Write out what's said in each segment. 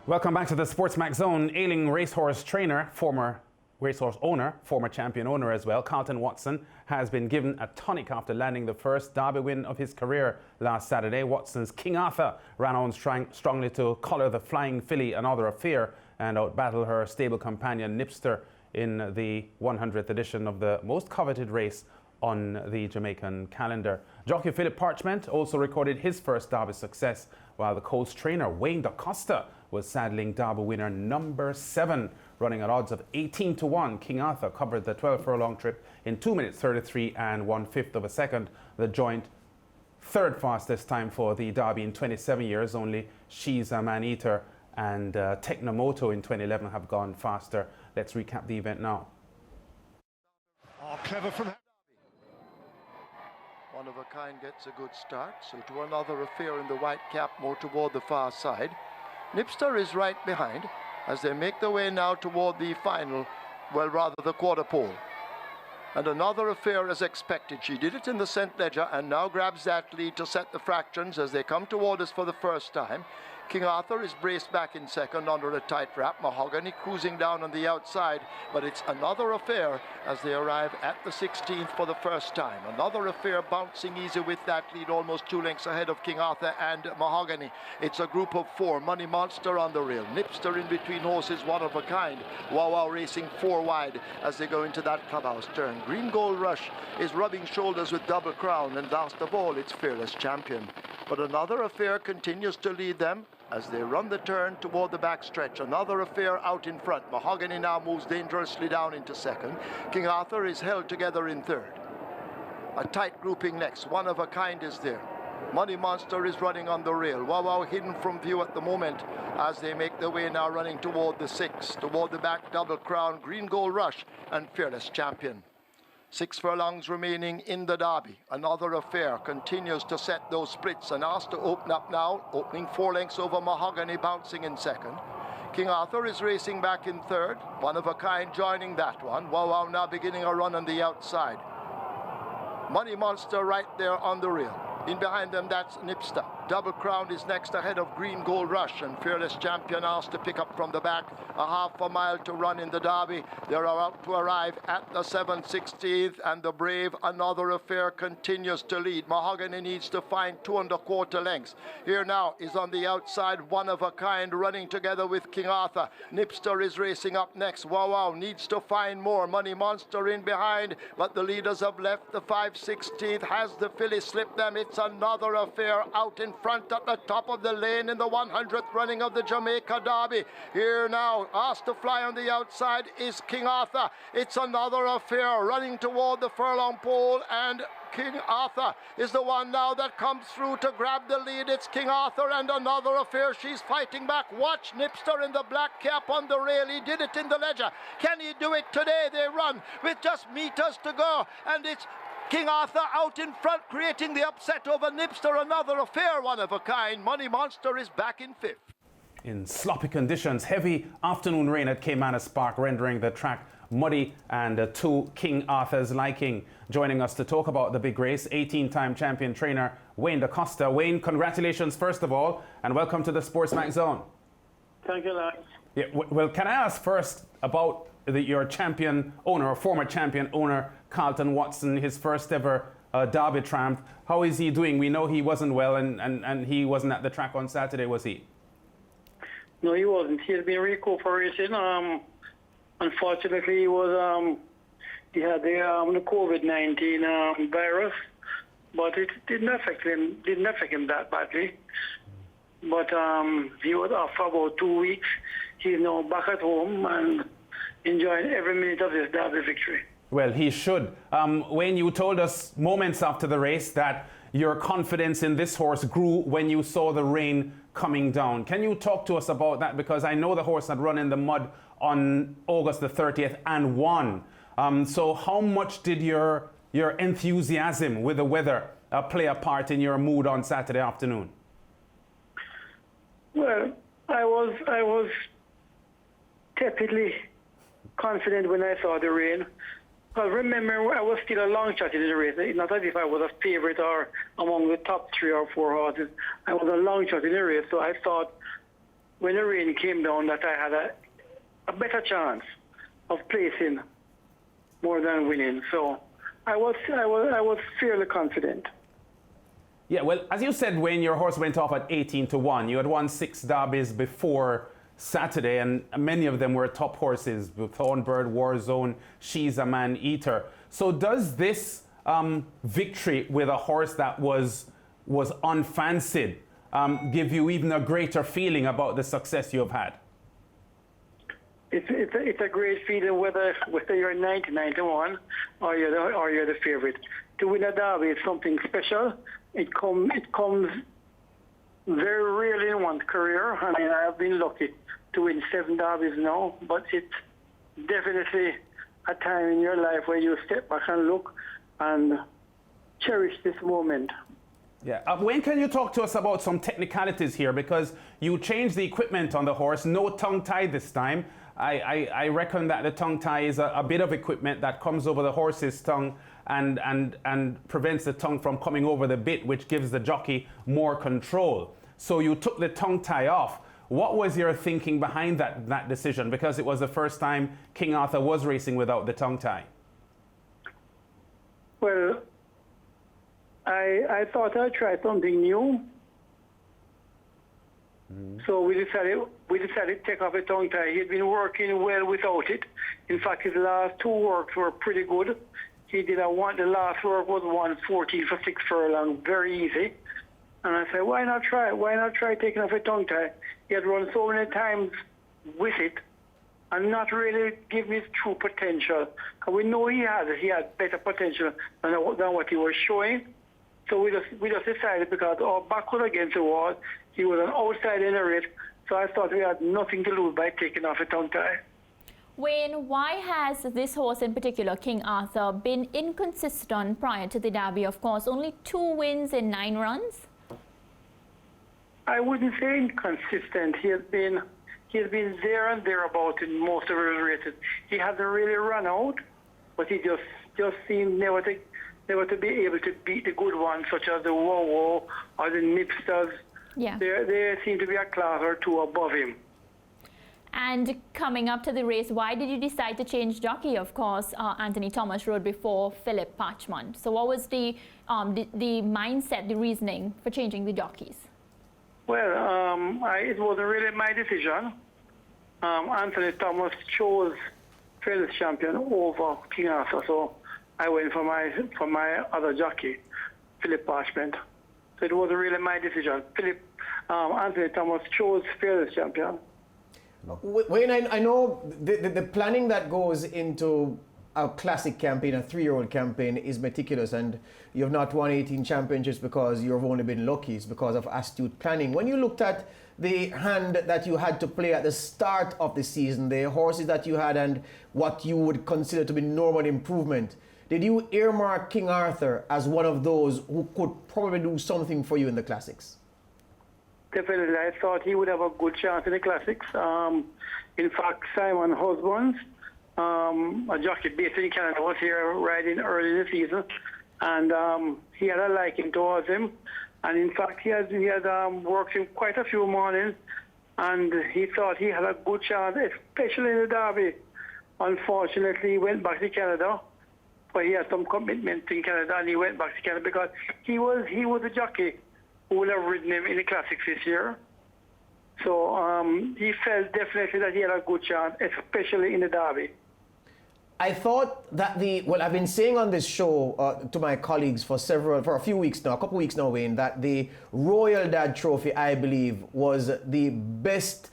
Welcome back to the SportsMax Zone. Ailing racehorse trainer, former racehorse owner, former champion owner as well, Carlton Watson, has been given a tonic after landing the first Derby win of his career last Saturday. Watson's King Arthur ran on strongly to collar the Flying Filly Another Affair and outbattle her stable companion Nipster in the 100th edition of the most coveted race on the Jamaican calendar. Jockey Philip Parchment also recorded his first Derby success, while the coast trainer Wayne DaCosta was saddling Derby winner number 7, running at odds of 18-1. King Arthur covered the 12-furlong trip in 2 minutes 33 and 1/5 of a second, the joint third fastest time for the Derby in 27 years. Only She's a Man Eater and Technomoto in 2011 have gone faster. Let's recap the event now. Oh, clever from One of a Kind gets a good start, so to Another Affair in the white cap, more toward the far side. Nipster is right behind as they make their way now toward the final, well, rather the quarter pole. And Another Affair as expected. She did it in the St. Ledger and now grabs that lead to set the fractions as they come toward us for the first time. King Arthur is braced back in second under a tight wrap. Mahogany cruising down on the outside, but it's Another Affair as they arrive at the 16th for the first time. Another Affair bouncing easy with that lead, almost 2 lengths ahead of King Arthur and Mahogany. It's a group of 4. Money Monster on the rail. Nipster in between horses, One of a Kind. Wow Wow racing 4 wide as they go into that clubhouse turn. Green Gold Rush is rubbing shoulders with Double Crown, and last of all, it's Fearless Champion. But Another Affair continues to lead them as they run the turn toward the backstretch. Another Affair out in front. Mahogany now moves dangerously down into second. King Arthur is held together in third. A tight grouping next. One of a Kind is there. Money Monster is running on the rail. Wow Wow hidden from view at the moment as they make their way now running toward the 6th. Toward the back, Double Crown, Green Gold Rush, and Fearless Champion. 6 furlongs remaining in the Derby. Another Affair continues to set those splits and asked to open up now, opening 4 lengths over Mahogany, bouncing in second. King Arthur is racing back in third. One of a Kind joining that one. Wow Wow now beginning a run on the outside. Money Monster right there on the rail. In behind them, that's Nipster. Double Crown is next ahead of Green Gold Rush, and Fearless Champion asked to pick up from the back. A half a mile to run in the Derby. They're about to arrive at the 7/16th, and the brave Another Affair continues to lead. Mahogany needs to find 2 1/4 lengths. Here now is on the outside, One of a Kind running together with King Arthur. Nipster is racing up next. Wow Wow needs to find more. Money Monster in behind, but the leaders have left. The 5/16th has the filly slipped them. It's Another Affair out in front at the top of the lane in the 100th running of the Jamaica Derby. Here now, asked to fly on the outside is King Arthur. It's Another Affair running toward the furlong pole, and King Arthur is the one now that comes through to grab the lead. It's King Arthur and Another Affair. She's fighting back. Watch Nipster in the black cap on the rail. He did it in the Ledger. Can he do it today? They run with just meters to go, and it's King Arthur out in front, creating the upset over Nipster. Another Affair, One of a Kind. Money Monster is back in 5th. In sloppy conditions, heavy afternoon rain at Caymanas Park, rendering the track muddy and to King Arthur's liking. Joining us to talk about the big race, 18-time champion trainer Wayne DaCosta. Wayne, congratulations first of all, and welcome to the SportsMax Zone. Thank you, Lance. Yeah, well, can I ask first about your champion owner, or former champion owner, Carlton Watson, his first ever Derby triumph. How is he doing? We know he wasn't well and he wasn't at the track on Saturday, was he? No, he wasn't. He has been recuperating. Unfortunately, he had the COVID-19 virus, but it didn't affect him that badly. But he was off for about 2 weeks. He's now back at home and enjoying every minute of this Derby victory. Well, he should. Wayne, you told us moments after the race that your confidence in this horse grew when you saw the rain coming down. Can you talk to us about that? Because I know the horse had run in the mud on August the 30th and won. So how much did your enthusiasm with the weather play a part in your mood on Saturday afternoon? Well, I was tepidly confident when I saw the rain. Well, remember, I was still a long shot in the race. Not as if I was a favorite or among the top 3 or 4 horses. I was a long shot in the race, so I thought when the rain came down that I had a better chance of placing more than winning. So I was fairly confident. Yeah, well, as you said, Wayne, your horse went off at 18-1. You had won 6 derbies before Saturday, and many of them were top horses: Thornbird, Warzone, She's a Man Eater. So does this victory with a horse that was unfancied give you even a greater feeling about the success you have had? It's a great feeling whether you're 90-91 or you're the favorite. To win a derby is something special. It comes very rarely in one's career. I mean, I have been lucky to win 7 derbies now, but it's definitely a time in your life where you step back and look and cherish this moment. Yeah. When can you talk to us about some technicalities here? Because you changed the equipment on the horse, no tongue tie this time. I reckon that the tongue tie is a bit of equipment that comes over the horse's tongue and prevents the tongue from coming over the bit, which gives the jockey more control. So you took the tongue tie off. What was your thinking behind that decision? Because it was the first time King Arthur was racing without the tongue tie. Well, I thought I'd try something new. So we decided to take off the tongue tie. He had been working well without it. In fact, his last 2 works were pretty good. He did the last work was 1:14 for 6 furlong, very easy. And I said, why not try? Why not try taking off a tongue tie? He had run so many times with it and not really give his true potential. And we know he had better potential than what he was showing. So we just decided, because our back was against the wall, he was an outside in the race, so I thought we had nothing to lose by taking off a tongue tie. Wayne, why has this horse in particular, King Arthur, been inconsistent prior to the Derby? Of course, only 2 wins in 9 runs. I wouldn't say inconsistent. He has been there and thereabout in most of his races. He hasn't really run out, but he just seemed never to be able to beat the good ones, such as the Wow or the Nipsters. Yeah. They seem to be a class or 2 above him. And coming up to the race, why did you decide to change jockey? Of course, Anthony Thomas rode before Philip Parchment. So what was the mindset, the reasoning for changing the jockeys? Well, it wasn't really my decision. Anthony Thomas chose Fearless Champion over King Arthur, so I went for my other jockey, Philip Parchment. So it wasn't really my decision. Anthony Thomas chose Fearless Champion. Wayne, I know the planning that goes into a classic campaign, a 3-year-old campaign, is meticulous, and you have not won 18 championships because you've only been lucky. It's because of astute planning. When you looked at the hand that you had to play at the start of the season, the horses that you had and what you would consider to be normal improvement, did you earmark King Arthur as one of those who could probably do something for you in the classics? Definitely. I thought he would have a good chance in the classics. In fact, Simon Husbands, a jockey based in Canada, was here riding early in the season, and he had a liking towards him. And in fact, he had worked him quite a few mornings, and he thought he had a good chance, especially in the Derby. Unfortunately, he went back to Canada, but he had some commitments in Canada, and he went back to Canada because he was a jockey who would have ridden him in the classics this year. So he felt definitely that he had a good chance, especially in the Derby. I thought that I've been saying on this show to my colleagues for a few weeks now, a couple weeks now, Wayne, that the Royal Dad Trophy, I believe, was the best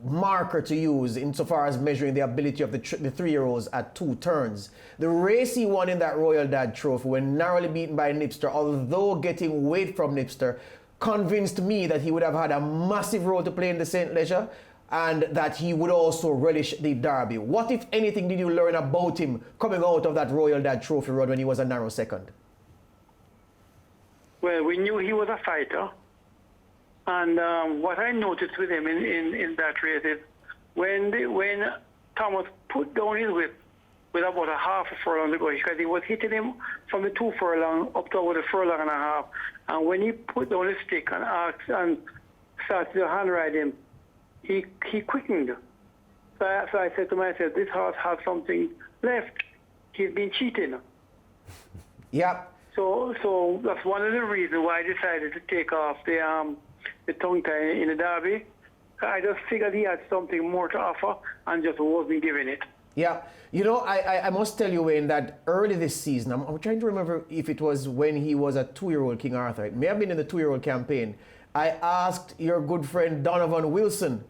marker to use insofar as measuring the ability of the 3-year-olds at 2 turns. The race he won in that Royal Dad Trophy, when narrowly beaten by Nipster, although getting weight from Nipster, convinced me that he would have had a massive role to play in the St. Leger, and that he would also relish the Derby. What, if anything, did you learn about him coming out of that Royal Dad Trophy run when he was a narrow second? Well, we knew he was a fighter. And what I noticed with him in that race is when Thomas put down his whip with about a half a furlong to go, because he was hitting him from the 2 furlong up to about a furlong and a half. And when he put down his stick and started to hand ride him, he quickened. So I said to myself, this horse has something left. He's been cheating. Yeah. So that's one of the reasons why I decided to take off the tongue tie in the Derby. I just figured he had something more to offer and just wasn't giving it. Yeah, you know, I must tell you, Wayne, that early this season, I'm trying to remember if it was when he was a 2-year-old King Arthur. It may have been in the 2-year-old campaign. I asked your good friend Donovan Wilson.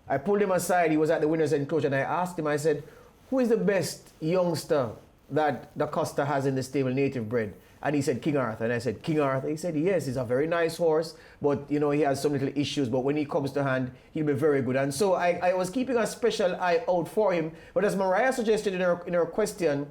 I pulled him aside. He was at the winner's enclosure, and I asked him, I said, who is the best youngster that DaCosta has in the stable, native bred? And he said, King Arthur. And I said, King Arthur? He said, yes, he's a very nice horse, but, you know, he has some little issues. But when he comes to hand, he'll be very good. And so I was keeping a special eye out for him. But as Mariah suggested in her question,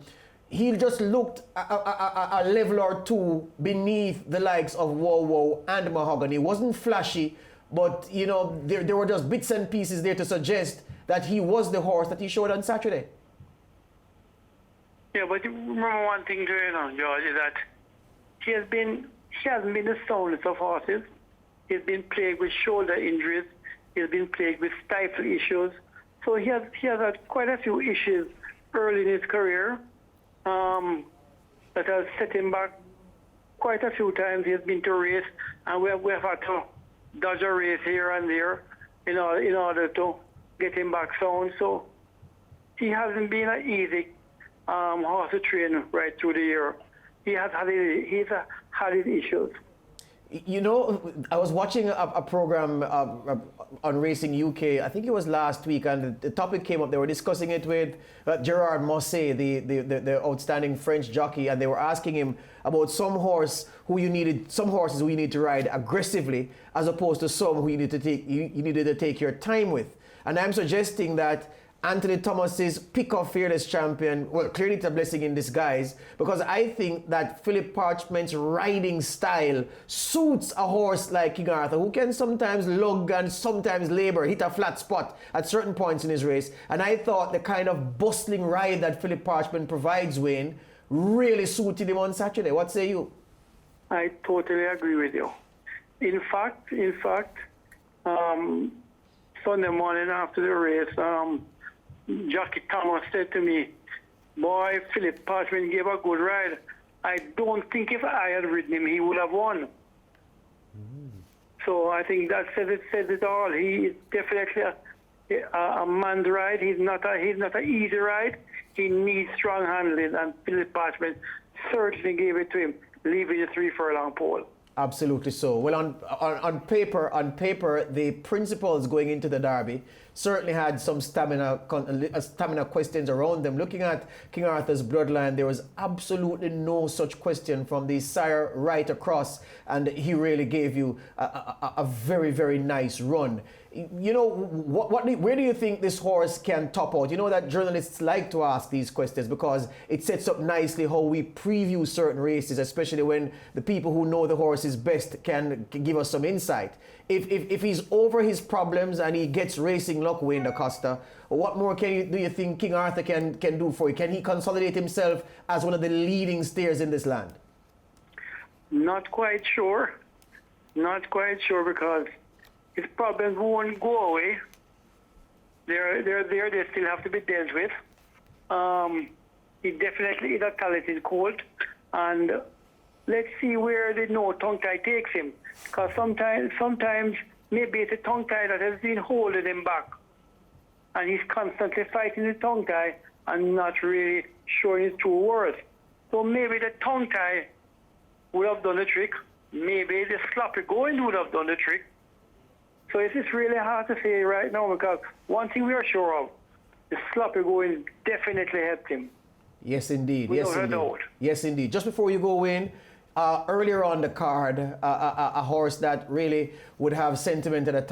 he just looked a level or two beneath the likes of Wow Wow and Mahogany. He wasn't flashy, but, you know, there were just bits and pieces there to suggest that he was the horse that he showed on Saturday. Yeah, but remember one thing going on, George, is that he hasn't been the soundest of horses. He's been plagued with shoulder injuries. He's been plagued with stifle issues. So he has had quite a few issues early in his career that has set him back quite a few times. He has been to race, and we have had to dodge a race here and there in order to get him back sound. So he hasn't been an easy horse to train right through the year. He's had his issues. You know, I was watching a program on Racing UK, I think it was last week, and the topic came up. They were discussing it with Gerard Mosset, the outstanding French jockey, and they were asking him about some horses who you need to ride aggressively, as opposed to some who you needed to take your time with. And I'm suggesting that Anthony Thomas's pick of Fearless Champion, well, clearly it's a blessing in disguise, because I think that Philip Parchment's riding style suits a horse like King Arthur, who can sometimes lug and sometimes labor, hit a flat spot at certain points in his race. And I thought the kind of bustling ride that Philip Parchment provides, Wayne, really suited him on Saturday. What say you? I totally agree with you. In fact, Sunday morning after the race, Jockey Thomas said to me, boy, Philip Parchment gave a good ride. I don't think if I had ridden him, he would have won. So I think that says it all. He is definitely a man's ride. He's not an easy ride. He needs strong handling, and Philip Parchment certainly gave it to him, leaving the 3 furlong pole. Absolutely so. Well, on paper, the principals going into the Derby certainly had some stamina questions around them. Looking at King Arthur's bloodline, there was absolutely no such question from the sire right across, and he really gave you a very, very nice run. You know, where do you think this horse can top out? You know that journalists like to ask these questions because it sets up nicely how we preview certain races, especially when the people who know the horses best can give us some insight. If he's over his problems and he gets racing luck, Wayne DaCosta, what more do you think King Arthur can do for you? Can he consolidate himself as one of the leading steers in this land? Not quite sure. Not quite sure, because his problems won't go away. They're there. They still have to be dealt with. He definitely is a talented colt, and let's see where the no tongue tie takes him. Because sometimes maybe it's a tongue tie that has been holding him back, and he's constantly fighting the tongue tie and not really showing his true worth. So maybe the tongue tie would have done the trick. Maybe the sloppy going would have done the trick. So it's really hard to say right now, because one thing we are sure of, the sloppy going definitely helped him. Yes, indeed. Without a doubt. Yes, indeed. Just before you go, Wayne, earlier on the card, a horse that really would have a sentimental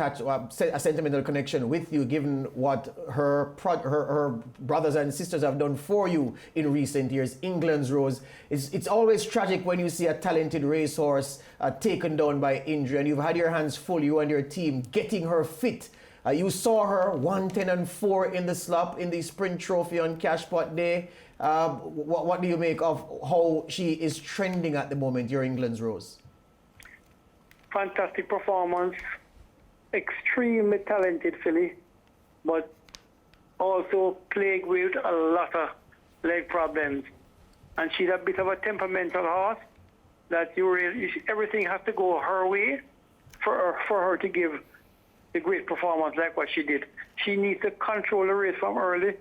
connection with you, given what her brothers and sisters have done for you in recent years, England's Rose. It's always tragic when you see a talented racehorse taken down by injury, and you've had your hands full, you and your team, getting her fit. You saw her 110-4 in the slop in the Sprint Trophy on Cashpot Day. What do you make of how she is trending at the moment, your England's Rose? Fantastic performance. extremely talented filly, but also plagued with a lot of leg problems. And she's a bit of a temperamental horse that everything has to go her way for her to give a great performance like what she did. She needs to control the race from early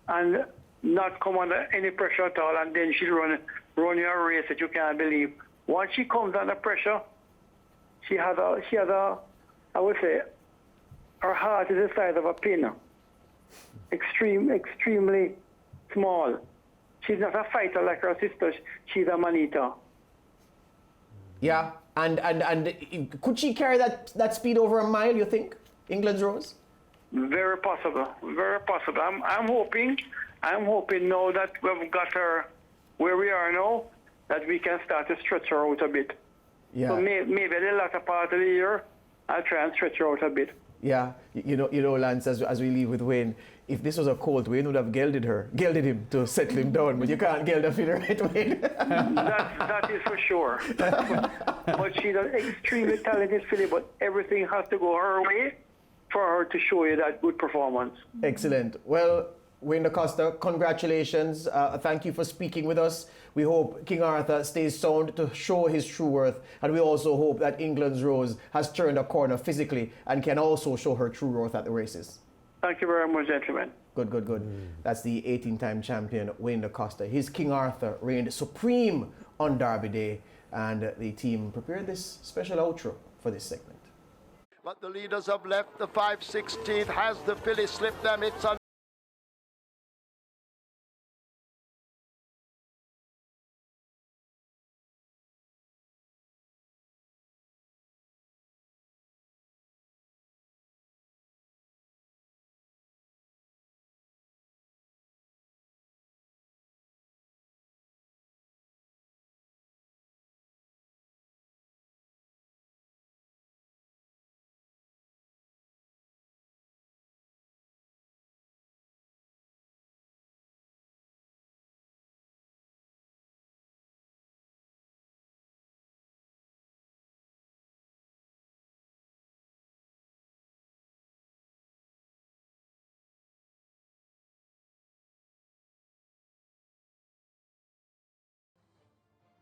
and not come under any pressure at all, and then she'll run you a race that you can't believe. Once she comes under pressure, she has a, I would say, her heart is the size of a pin. Extremely small. She's not a fighter like her sister. She's a man-eater. Yeah, and could she carry that speed over a mile, you think, England's Rose? Very possible, very possible. I'm hoping now that we've got her where we are now, that we can start to stretch her out a bit. Yeah. So maybe the latter part of the year, I'll try and stretch her out a bit. Yeah, you know, Lance, as we leave with Wayne, if this was a colt, Wayne would have gelded him to settle him down, but you can't geld a filly, right, Wayne? that is for sure. But she's an extremely talented filly, but everything has to go her way for her to show you that good performance. Excellent. Well, Wayne DaCosta, congratulations. Thank you for speaking with us. We hope King Arthur stays sound to show his true worth, and we also hope that England's Rose has turned a corner physically and can also show her true worth at the races. Thank you very much, gentlemen. Good. That's the 18-time champion, Wayne DaCosta. His King Arthur reigned supreme on Derby Day, and the team prepared this special outro for this segment. But the leaders have left. The 5/16 has the filly slipped them. It's a